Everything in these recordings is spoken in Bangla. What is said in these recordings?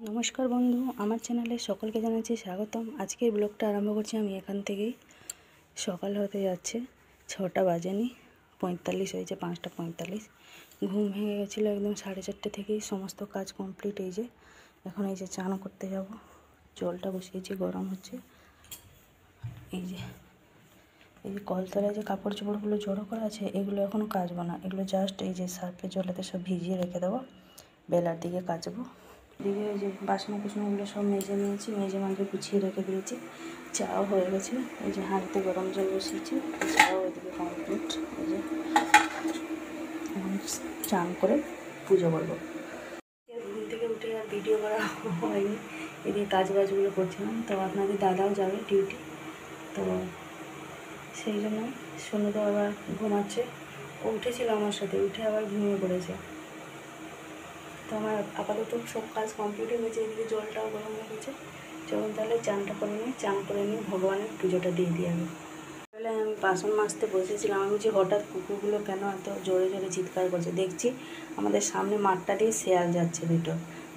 নমস্কার বন্ধু, আমার চ্যানেলে সকলকে জানাচ্ছি স্বাগতম। আজকের ব্লগটা আরম্ভ করছি আমি এখান থেকেই। সকাল হতে যাচ্ছে, 6টা বাজেনি, 45 হয়েছে, 5টা 45। ঘুম ভেঙে গেছিলো একদম 4:30 থেকেই। সমস্ত কাজ কমপ্লিট। এই যে এখন এই যে চান করতে যাব, জলটা বসিয়েছি, গরম হচ্ছে। এই যে কলতলায় যে কাপড় চোপড়গুলো জড়ো করা আছে, এগুলো এখনও কাচবো না, এগুলো জাস্ট এই যে সার্ফের জলেতে সব ভিজিয়ে রেখে দেবো, বেলার দিকে কাচবো। এদিকে এই যে বাসনগুলো সব মেজে নিয়েছি, মেজে মাঝে গুছিয়ে রেখে দিয়েছি। চাও হয়ে গেছে, এই যে হাঁড়িতে গরম জল বসিয়েছি, চাও এদিকে কমপ্লিট। এই যে এখন চান করে পুজো করবো। ঘুম থেকে উঠে আর ভিডিও করা হয়নি, এদিকে কাজবাজগুলো করছিলাম। তো আপনাদের দাদাও যাবে ডিউটি, তো সেই জন্য সোনুদা আবার ঘুমাচ্ছে। ও উঠেছিল আমার সাথে, উঠে আবার ঘুমিয়ে পড়েছে। তো আমার আপাতত সব কাজ কমপ্লিট হয়ে গেছে। এদিকে জলটাও গরম হয়ে গেছে। চলুন তাহলে চান করে নিই, ভগবানের পুজোটা দিয়ে দিই। আমি তাহলে আমি বাসন মাজতে বসেছিলাম। আমি যে হঠাৎ কুকুরগুলো কেন এত জোরে জোরে চিৎকার করছে, দেখছি আমাদের সামনে মাঠটা দিয়ে শেয়াল যাচ্ছে দুটো।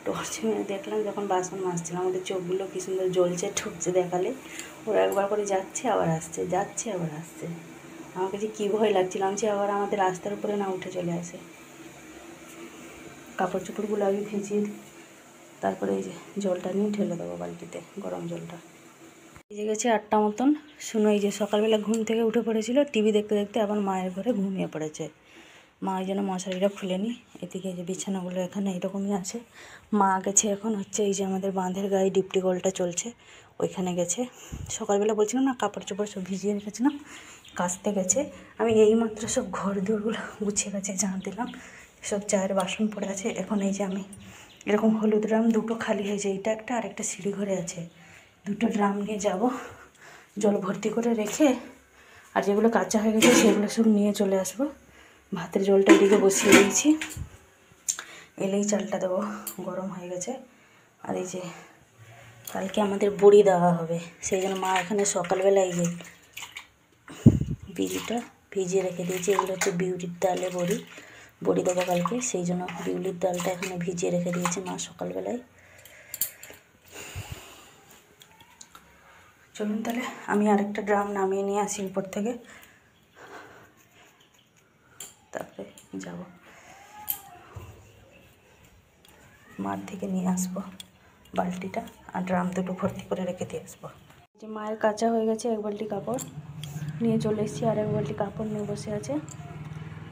টর্চ মেরে দেখলাম যখন বাসন মাজছিলাম, আমাদের চোখগুলো কী সুন্দর জ্বলছে, ঠুকছে দেখালে। ওরা একবার করে যাচ্ছে আবার আসছে, যাচ্ছে আবার আসছে। আমার কাছে কী ভয় লাগছিল, আমি আবার আমাদের রাস্তার উপরে না উঠে চলে আসে। কাপড় চোপড়গুলো আগে ভিজিয়ে দিই, তারপরে এই যে জলটা নিয়ে ঢেলে দেবো বালতিতে, গরম জলটা। ভিজে গেছে 8টা মতন। শুনো, এই যে সকালবেলা ঘুম থেকে উঠে পড়েছিল, টিভি দেখতে দেখতে আবার মায়ের ঘরে ঘুমিয়ে পড়েছে। মা ওই জন্য মশারিটা খুলেনি। এদিকে এই যে বিছানাগুলো এখানে এরকমই আছে। মা গেছে এখন হচ্ছে এই যে আমাদের বাঁধের গায়ে ডিপটি কলটা চলছে, ওইখানে গেছে। সকালবেলা বলছিলাম না কাপড় চোপড় সব ভিজিয়ে রেখেছিলাম, কাচতে গেছে। আমি এইমাত্র সব ঘর দৌড়গুলো গুছিয়ে গেছে, জান দিলাম। সব চায়ের বাসন পড়ে আছে। এখন এই যে আমি এরকম হলুদ ড্রাম দুটো খালি হয়েছে, এইটা একটা আর একটা সিঁড়ি ঘরে আছে, দুটো ড্রাম নিয়ে যাব, জল ভর্তি করে রেখে আর যেগুলো কাঁচা হয়ে গেছে সেগুলো সব নিয়ে চলে আসবো। ভাতের জলটা এদিকে বসিয়ে দিয়েছি, এলেই চালটা দেবো, গরম হয়ে গেছে। আর এই যে কালকে আমাদের বড়ি দেওয়া হবে, সেই জন্য মা এখানে সকালবেলা এই যে বিউলিটা ভিজিয়ে রেখে দিয়েছি। এগুলো হচ্ছে বিউলির ডালে বড়ি দেবো কালকে, সেই জন্য বিউলির ডালটা এখানে ভিজিয়ে রেখে দিয়েছে মা সকালবেলায়। চলুন তাহলে আমি আরেকটা ড্রাম নামিয়ে নিয়ে আসি উপর থেকে, তারপরে যাব মাঠ থেকে নিয়ে আসবো বালতিটা, আর ড্রাম দুটো ভর্তি করে রেখে দিয়ে আসবো। যে মায়ের কাঁচা হয়ে গেছে, এক বালতি কাপড় নিয়ে চলে এসেছি, আর এক বালতি কাপড় নিয়ে বসে আছে।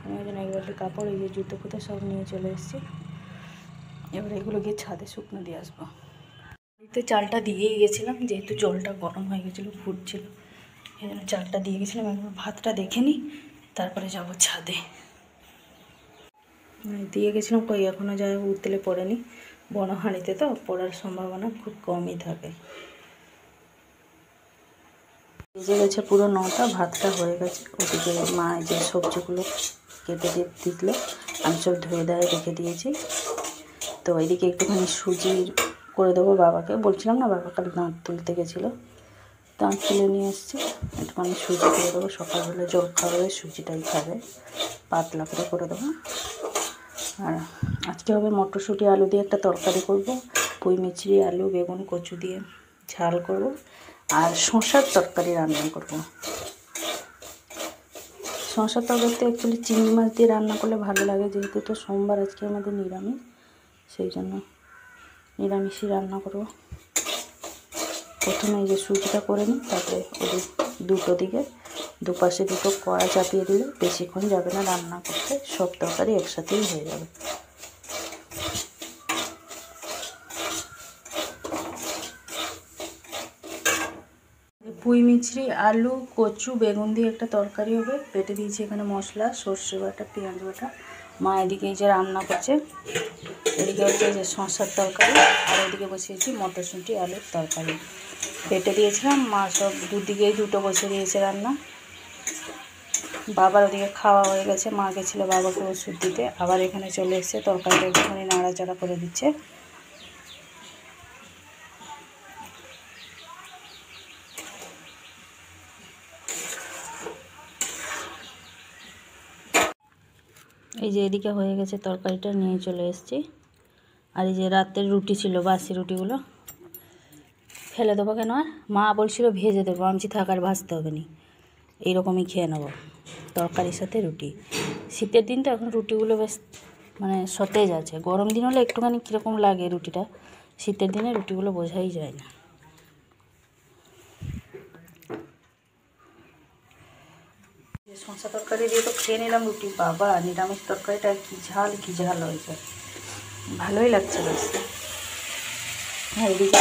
আমি ওই জন্য এক বালতি কাপড়, এই যে জুতো ফুতো সব নিয়ে চলে এসেছি। এবার এগুলো গিয়ে ছাদে শুকনো দিয়ে আসবো। তো চালটা দিয়েই গেছিলাম, যেহেতু জলটা গরম হয়ে গেছিলো, ফুটছিল, এই জন্য চালটা দিয়ে গেছিলাম। একবার ভাতটা দেখে নিই, তারপরে যাব ছাদে। দিয়ে গেছিলাম, কই এখনও যায় উতলে পড়েনি। বড় হাঁড়িতে তো পড়ার সম্ভাবনা খুব কমই থাকে। ভিজে গেছে পুরো 9টা, ভাতটা হয়ে গেছে। ওদিকে মা যে সবজিগুলো কেটে দিল, আমি সব ধুয়ে দেয় রেখে দিয়েছি। তো এদিকে একটুখানি সুজি করে দেবো বাবাকে। বলছিলাম না বাবা কাল দাঁত তুলতে গেছিলো, দাঁত তুলে নিয়ে এসছে, একটুখানি সুজি করে দেবো। সকালবেলা জল খাবে, সুজিটাই খাবে, পাতলা করে দেবো। আর আজকে হবে মটরশুঁটি আলু দিয়ে একটা তরকারি করব, পুঁই মিচড়ি আলু বেগুন কচু দিয়ে ঝাল করব, আর শসার তরকারি রান্না করব। শসার তরকারিতে অ্যাকচুয়ালি চিংড়ি মাছ দিয়ে রান্না করলে ভালো লাগে, যেহেতু তো সোমবার আজকে আমাদের নিরামিষ, সেই জন্য নিরামিষই রান্না করব। প্রথমে এই যে সুজিটা করে নিই, তারপরে ওদের দুটো দিকে দুপাশে দুটো কড়া চাপিয়ে দিলে বেশিক্ষণ যাবে না রান্না করতে, সব তরকারি একসাথেই হয়ে যাবে। পুঁই মিচড়ি আলু কচু বেগুন দিয়ে একটা তরকারি হবে। বেটে দিয়েছি এখানে মশলা, সর্ষে বাটা, পেঁয়াজ বাটা। মা এদিকে এই যে রান্না করছে, এদিকে হচ্ছে যে শসার তরকারি, আর ওদিকে বসিয়েছি মটরশুঁটি আলুর তরকারি। বেটে দিয়েছিলাম, মা সব দুদিকেই দুটো বসে দিয়েছে রান্না। বাবার ওদিকে খাওয়া হয়ে গেছে, মা গেছিলো বাবাকে ওষুধ দিতে, আবার এখানে চলে এসছে, তরকারিটা একটুখানি নাড়াচাড়া করে দিচ্ছে। এই যে এদিকে হয়ে গেছে, তরকারিটা নিয়ে চলে এসেছি। আর এই যে রাতের রুটি ছিল, বাসি রুটিগুলো ফেলে দেবো কেন, আর মা বলছিল ভেজে দেবো, আমি থাক আর ভাজতে হবে না, এইরকমই খেয়ে নেবো তরকারির সাথে রুটি। শীতের দিন তো এখন রুটিগুলো বেশ মানে সতেজ আছে, গরম দিন হলে একটুখানি কীরকম লাগে রুটিটা, শীতের দিনে রুটিগুলো বোঝাই যায় না। শসা তরকারি দিয়ে তো খেয়ে নিলাম রুটি, বাবা নিরামিষ তরকারিটা কী ঝাল হয়েছে, ভালোই লাগছে বেশ। হ্যাঁ এদিকে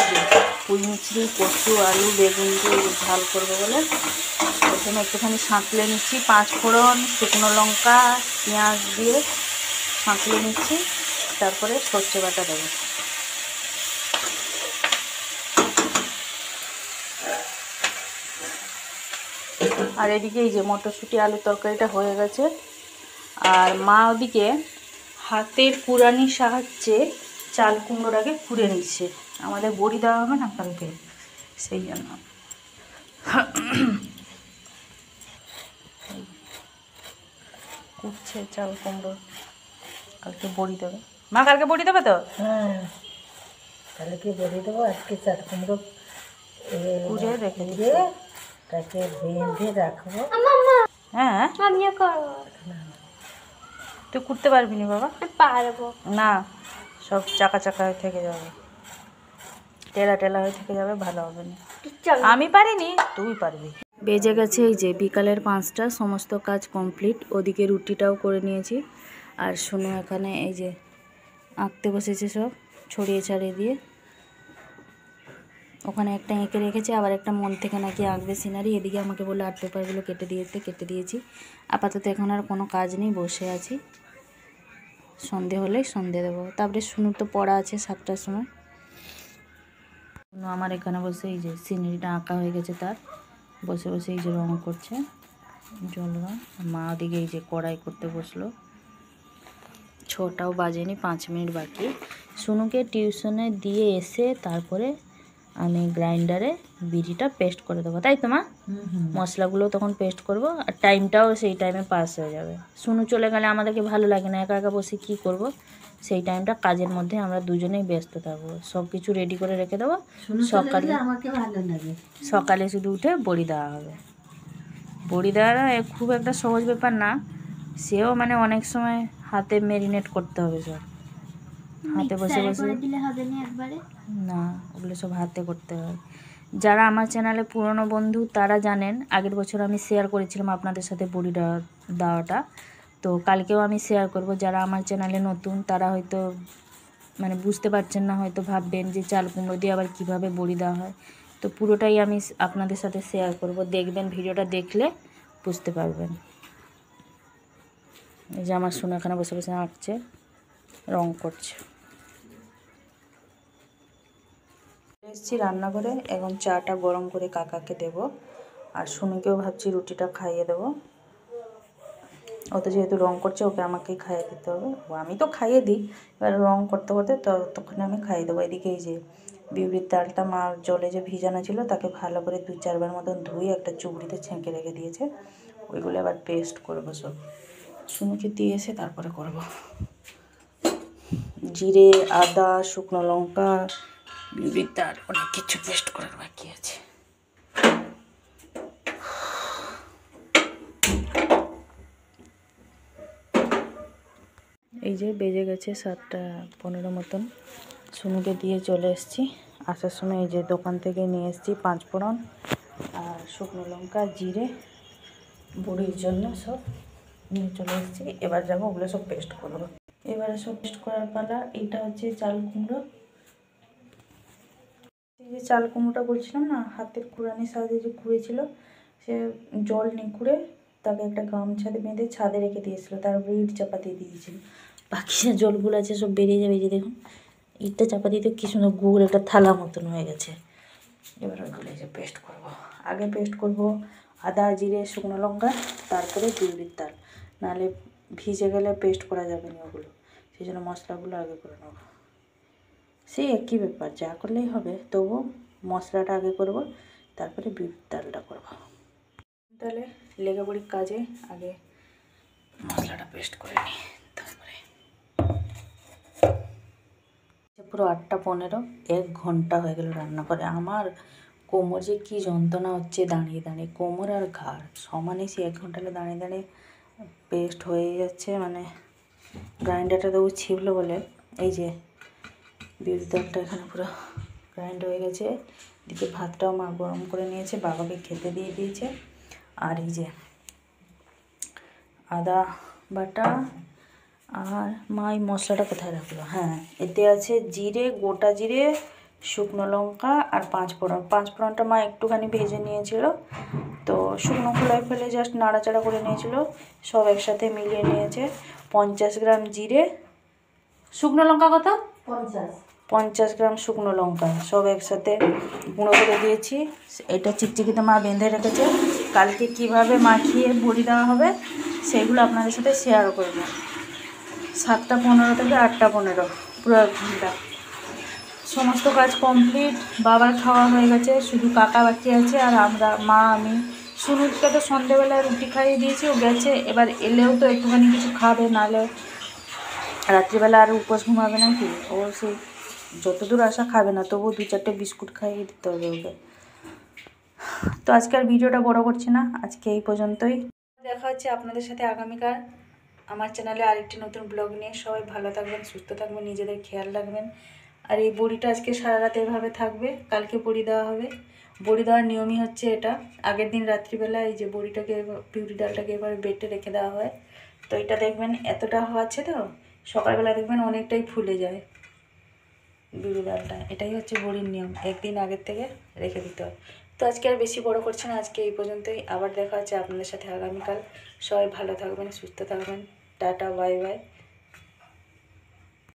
পুঁই মিচড়ি, কচু, আলু, বেগুন দিয়ে ঝাল করবো বলে প্রথমে একটুখানি সাঁতলে নিচ্ছি, 5 ফোড়ন, শুকনো লঙ্কা, পেঁয়াজ দিয়ে সাঁতলে নিচ্ছি, তারপরে সর্ষে বাটা দেবো। আর এদিকে এই যে মটরশুঁটি আলুর তরকারিটা হয়ে গেছে, আর মা ওদিকে হাতের কুড়ানির সাহায্যে চাল কুমড়োটাকে কুড়ে নিচ্ছে, আমাদের বড়ি দেওয়া হবে না কালকে, সেই জন্য। কুড়ছে চাল কুমড়ো, কালকে বড়ি দেবে মা, কালকে বড়ি দেবে তো? হ্যাঁ কালকে বড়ি দেবো, আজকে চাল কুমড়ো কুড়ে রেখে দিয়ে তাকে বেঁধে রাখবো। হ্যাঁ আমিও করবো। তুই কুড়তে পারবি না বাবা? পারবো না, সব চাকা চাকা হয়ে থেকে যাবে, টেলা টেলা হয়ে থেকে যাবে, ভালো হবে না। আমি পারিনি, তুই পারবি। বেজে গেছে এই যে বিকালের 5টা, সমস্ত কাজ কমপ্লিট, ওদিকে রুটিটাও করে নিয়েছি। আর শোনো এখানে এই যে আঁকতে বসেছে সব ছড়িয়ে ছাড়িয়ে দিয়ে, ওখানে একটা এঁকে রেখেছে, আবার একটা মন থেকে নাকি আঁকবে সিনারি। এদিকে আমাকে বলে আর্ট পেপারগুলো কেটে দিয়েছি। আপাতত এখন আর কোনো কাজ নেই, বসে আছি, সন্ধে হলেই সন্ধে দেবো। তারপরে শুনুর তো পড়া আছে 7টার সময়। শুনু আমার এখানে বসে এই যে সিনারিটা আঁকা হয়ে গেছে, তার বসে বসে এই যে রঙ করছে, জল রঙ। মা ওদিকে এই যে কড়াই করতে বসলো, 6টাও বাজেনি, 5 মিনিট বাকি। শুনুকে টিউশনে দিয়ে এসে তারপরে আমি গ্রাইন্ডারে বিড়িটা পেস্ট করে দেবো, তাই তো মা? মশলাগুলো তখন পেস্ট করব, আর টাইমটাও সেই টাইমে পাস হয়ে যাবে। শুনু চলে গেলে আমাদেরকে ভালো লাগে না, একা একা বসে কী করব, সেই টাইমটা কাজের মধ্যে আমরা দুজনেই ব্যস্ত থাকবো। সব কিছু রেডি করে রেখে দেবো, সকালে আমাকে ভালো লাগে। সকালে শুধু উঠে বড়ি দেওয়া হবে। বড়ি দেওয়াটা খুব একটা সহজ ব্যাপার না, সেও মানে অনেক সময় হাতে ম্যারিনেট করতে হবে, সব হাতে বসে বসে দিলে হবে না একবারে? না, ওগুলো সব হাতে করতে হয়। যারা আমার চ্যানেলে পুরনো বন্ধু তারা জানেন, আগের বছর আমি শেয়ার করেছিলাম আপনাদের সাথে বড়ি দেওয়াটা, তো কালকেও আমি শেয়ার করব। যারা আমার চ্যানেলে নতুন তারা হয়তো মানে বুঝতে পারছেন না, হয়তো ভাববেন যে চাল কুমড়ো দিয়ে আবার কীভাবে বড়ি দেওয়া হয়, তো পুরোটাই আমি আপনাদের সাথে শেয়ার করব, দেখবেন, ভিডিওটা দেখলে বুঝতে পারবেন। এই যে আমার সোনা এখানে বসে বসে আঁকছে, রং করছে। এসেছি রান্নাঘরে, এখন চাটা গরম করে কাকাকে দেব, আর সুনুকেও ভাবছি রুটিটা খাইয়ে দেবো। ও তো যেহেতু রং করছে, ওকে আমাকেই খাইয়ে দিতে হবে, ও আমি তো খাইয়ে দিই, এবার রং করতে করতে ততক্ষণে আমি খাইয়ে দেবো। এদিকে এই যে বিউলির ডালটা মা জলে যে ভিজানো ছিল তাকে ভালো করে 2-4 বার মতন ধুয়ে একটা চুবড়িতে ছেঁকে রেখে দিয়েছে, ওইগুলো আবার পেস্ট করবো সব, সুনুকে দিয়ে এসে তারপরে করব। জিরে, আদা, শুকনো লঙ্কা, বিউলির ডাল, অনেক কিছু পেস্ট করার বাকি আছে। এই যে বেজে গেছে 7টা 15 মতন, সুনুকে দিয়ে চলে এসেছি। আসার সময় এই যে দোকান থেকে নিয়ে এসেছি 5 ফোড়ন আর শুকনো লঙ্কা, জিরে, বড়ির জন্য সব নিয়ে চলে এসেছি। এবার যাবো ওগুলো সব পেস্ট করবো। এবারে সব পেস্ট করার পালা। এটা হচ্ছে চাল কুমড়ো, এই যে চাল কুমড়োটা বলছিলাম না, হাতের কুড়ানির সাহায্যে যে কুড়েছিল, সে জল নিকুড়ে তাকে একটা গামছাতে বেঁধে ছাদে রেখে দিয়েছিল, তার উপরে ইট চাপা দিয়ে দিয়েছিল, বাকি যে জলগুলো আছে সব বেরিয়ে যাবে। এই যে দেখুন ইটটা চাপা দিতে কী সুন্দর গোল একটা থালা মতন হয়ে গেছে। এবার ওইগুলো এই যে পেস্ট করব, আগে পেস্ট করব আদা, জিরে, শুকনো লঙ্কা, তারপরে বিউলির ডাল, নাহলে ভিজে গেলে পেস্ট করা যাবে না ওগুলো, সেই জন্য মশলাগুলো আগে করে নেব। সেই একই ব্যাপার, যা করলেই হবে, তবু মশলাটা আগে করব, তারপরে বিউলির ডালটা করব। তাহলে লেগে পড়ি কাজে, আগে মশলাটা পেস্ট করে নিই। পুরো 8টা 15, 1 ঘন্টা হয়ে গেল রান্না করে। আমার কোমর যে কী যন্ত্রণা হচ্ছে দাঁড়িয়ে দাঁড়িয়ে, কোমর আর ঘাড় সমানে, সে 1 ঘন্টা দাঁড়িয়ে দাঁড়িয়ে পেস্ট হয়ে যাচ্ছে। মানে গ্রাইন্ডারটা দেবো ছিপলো বলে, এই যে বিউলির ডালটা এখানে পুরো গ্রাইন্ড হয়ে গেছে। এদিকে ভাতটাও মা গরম করে নিয়েছে, বাবাকে খেতে দিয়ে দিয়েছে। আর এই যে আদা বাটা, আর মা এই মশলাটা কোথায় রাখলো, হ্যাঁ এতে আছে জিরে, গোটা জিরে, শুকনো লঙ্কা আর 5 ফোড়ন। 5 ফোড়নটা মা একটুখানি ভেজে নিয়েছিল, তো শুকনো খোলায় ফেলে জাস্ট নাড়াচাড়া করে নিয়েছিল, সব একসাথে মিলিয়ে নিয়েছে। 50 গ্রাম জিরে, শুকনো লঙ্কা কত, 50 গ্রাম শুকনো লঙ্কা সব একসাথে গুঁড়ো করে দিয়েছি। এটা চিকচিকিতে মা বেঁধে রেখেছে, কালকে কিভাবে মাখিয়ে বড়ি দেওয়া হবে সেগুলো আপনাদের সাথে শেয়ার করব। 7টা 15 থেকে 8টা 15, পুরো 1 ঘন্টা। সমস্ত কাজ কমপ্লিট, বাবার খাওয়া হয়ে গেছে, শুধু কাকা বাকি আছে। আর আমরা, মা, আমি, সুনুজকে তো সন্ধেবেলায় রুটি খাইয়ে দিয়েছি, ও গেছে। এবার এলেও তো একটুখানি কিছু খাবে, নাহলে রাত্রিবেলা আর উপোস ঘুমাবে নাকি। ও সেই যতদূর আসা খাবে না, তবুও 2-4টে বিস্কুট খাইয়ে দিতে হবে ওকে। তো আজকে আর ভিডিওটা বড় করছি না, আজকে এই পর্যন্তই। দেখা হচ্ছে আপনাদের সাথে আগামীকাল আমার চ্যানেলে আরেকটি নতুন ব্লগ নিয়ে। সবাই ভালো থাকবেন, সুস্থ থাকবেন, নিজেদের খেয়াল রাখবেন। আর এই বড়িটা আজকে সারা রাত এভাবে থাকবে, কালকে বড়ি দেওয়া হবে। বড়ি দেওয়ার নিয়মই হচ্ছে এটা, আগের দিন রাত্রিবেলা এই যে বড়িটাকে, পিউরি ডালটাকে এবার বেটে রেখে দেওয়া হয়। তো এটা দেখবেন এতটা হওয়াচ্ছে, তো সকালবেলা দেখবেন অনেকটাই ফুলে যায় বিউলি ডালটা। এটাই হচ্ছে বড়ির নিয়ম, একদিন আগের থেকে রেখে দিতে হয়। তো আজকে আর বেশি বড় করছি না, আজকে এই পর্যন্তই। আবার দেখা হচ্ছে আপনাদের সাথে আগামীকাল। সবাই ভালো থাকবেন, সুস্থ থাকবেন, টাটা, বাই বাই।